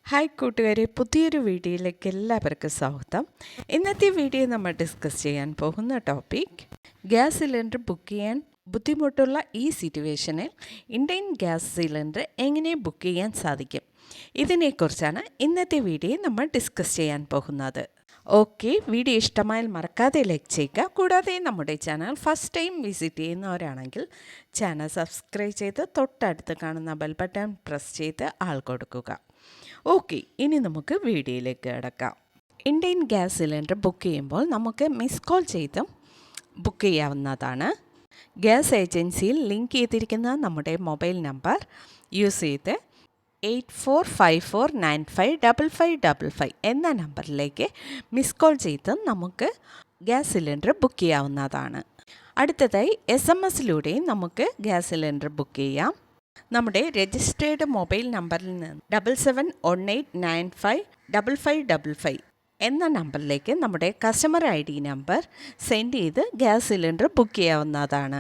Hi കൂട്ടുകാരെ, പുതിയൊരു വീഡിയോയിലേക്ക് എല്ലാവർക്കും സ്വാഗതം. ഇന്നത്തെ വീഡിയോ നമ്മൾ ഡിസ്കസ് ചെയ്യാൻ പോകുന്ന ടോപ്പിക് ഗ്യാസ് സിലിണ്ടർ ബുക്ക് ചെയ്യാൻ ബുദ്ധിമുട്ടുള്ള ഈ സിറ്റുവേഷനിൽ ഇന്ത്യൻ ഗ്യാസ് സിലിണ്ടർ എങ്ങനെ ബുക്ക് ചെയ്യാൻ സാധിക്കും, ഇതിനെക്കുറിച്ചാണ് ഇന്നത്തെ വീഡിയോ നമ്മൾ ഡിസ്കസ് ചെയ്യാൻ പോകുന്നത്. ഓക്കെ, വീഡിയോ ഇഷ്ടമായാൽ മറക്കാതെ ലൈക്ക് ചെയ്യുക. കൂടാതെ നമ്മുടെ ചാനൽ ഫസ്റ്റ് ടൈം വിസിറ്റ് ചെയ്യുന്നവരാണെങ്കിൽ ചാനൽ സബ്സ്ക്രൈബ് ചെയ്ത് തൊട്ടടുത്ത് കാണുന്ന ബെൽ ബട്ടൺ പ്രസ് ചെയ്ത് ആൾ കൊടുക്കുക. ഓക്കെ, ഇനി നമുക്ക് വീഡിയോയിലേക്ക് കിടക്കാം. ഇന്ത്യൻ ഗ്യാസ് സിലിണ്ടർ ബുക്ക് ചെയ്യുമ്പോൾ നമുക്ക് മിസ് കോൾ ചെയ്തും ബുക്ക് ചെയ്യാവുന്നതാണ്. ഗ്യാസ് ഏജൻസിയിൽ ലിങ്ക് ചെയ്തിരിക്കുന്ന നമ്മുടെ മൊബൈൽ നമ്പർ യൂസ് ചെയ്ത് 8454955555 എന്ന നമ്പറിലേക്ക് മിസ് കോൾ ചെയ്ത് നമുക്ക് ഗ്യാസ് സിലിണ്ടർ ബുക്ക് ചെയ്യാവുന്നതാണ്. അടുത്തതായി SMS-ലൂടെയും നമുക്ക് ഗ്യാസ് സിലിണ്ടർ ബുക്ക് ചെയ്യാം. നമ്മുടെ രജിസ്റ്റേർഡ് മൊബൈൽ നമ്പറിൽ നിന്ന് 7718955555 എന്ന നമ്പറിലേക്ക് നമ്മുടെ കസ്റ്റമർ ID നമ്പർ സെൻഡ് ചെയ്ത് ഗ്യാസ് സിലിണ്ടർ ബുക്ക് ചെയ്യാവുന്നതാണ്.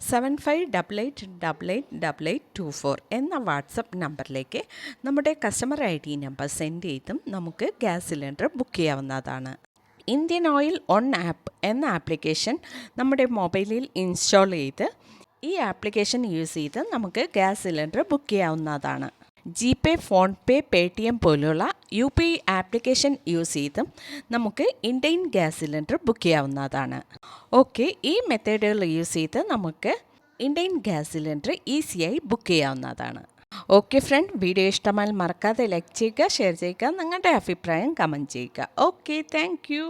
7588888824 എന്ന വാട്സപ്പ് നമ്പറിലേക്ക് നമ്മുടെ കസ്റ്റമർ ID നമ്പർ സെൻഡ് ചെയ്തും നമുക്ക് ഗ്യാസ് സിലിണ്ടർ ബുക്ക് ചെയ്യാവുന്നതാണ്. ഇന്ത്യൻ ഓയിൽ ഓൺ ആപ്പ് എന്ന ആപ്ലിക്കേഷൻ നമ്മുടെ മൊബൈലിൽ ഇൻസ്റ്റാൾ ചെയ്ത് ഈ ആപ്ലിക്കേഷൻ യൂസ് ചെയ്ത് നമുക്ക് ഗ്യാസ് സിലിണ്ടർ ബുക്ക് ചെയ്യാവുന്നതാണ്. GPay, ഫോൺപേ, പേടിഎം പോലുള്ള UPI ആപ്ലിക്കേഷൻ യൂസ് ചെയ്തും നമുക്ക് ഇന്ത്യൻ ഗ്യാസ് സിലിണ്ടർ ബുക്ക് ചെയ്യാവുന്നതാണ്. ഓക്കെ, ഈ മെത്തേഡുകൾ യൂസ് ചെയ്ത് നമുക്ക് ഇന്ത്യൻ ഗ്യാസ് സിലിണ്ടർ ഈസിയായി ബുക്ക് ചെയ്യാവുന്നതാണ്. ഓക്കെ ഫ്രണ്ട്, വീഡിയോ ഇഷ്ടമായാൽ മറക്കാതെ ലൈക്ക് ചെയ്യുക, ഷെയർ ചെയ്യുക, നിങ്ങളുടെ അഭിപ്രായം കമൻറ്റ് ചെയ്യുക. Okay, thank you.